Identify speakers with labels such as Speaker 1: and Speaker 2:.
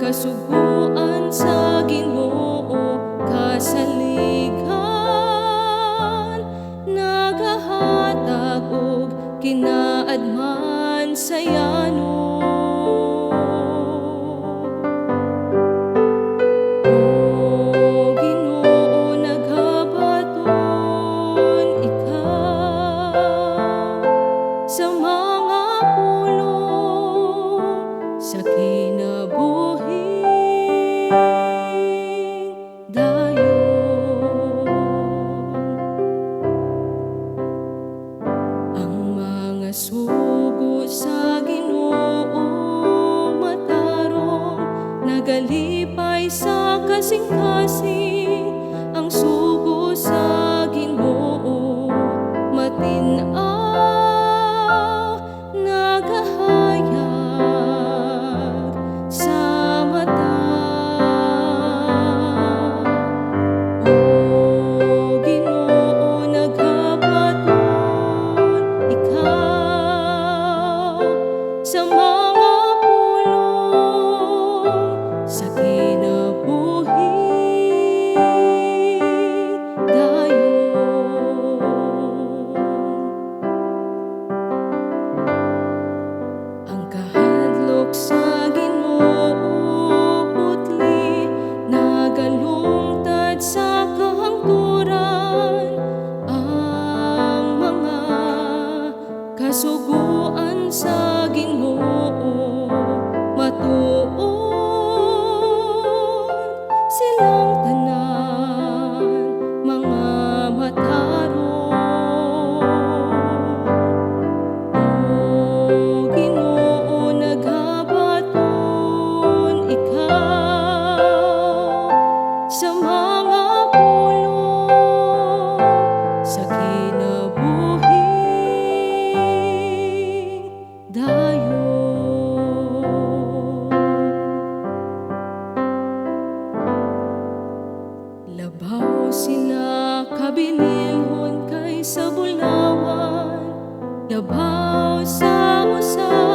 Speaker 1: kasuguan sa Ginoo kasaligan, nagahatag og kinaadman sa yano. O Ginoo, naghabaton ikaw sa mga pulong sa kinabuhing dayon. Ang mga sugo sa Ginoo matarong, nagalipay sa kasing-kasing. Ang sugo sa Ginoo matin-aw, nagahayag sa mata. O Ginoo, naghabaton ikaw sa mga pulong sa kinabuhing dayon. Ang kahadlok sa Ginoo putli, nagalungtad sa kahangturan. Ang mga kasuguan sa Ginoo matuod, silang tanan mga matarong. O Ginoo, naghabaton ikaw sa mga pulong sa kinabuhing dayon. Labaw sila kabilinhon kaysa bulawan, labaw sa usaw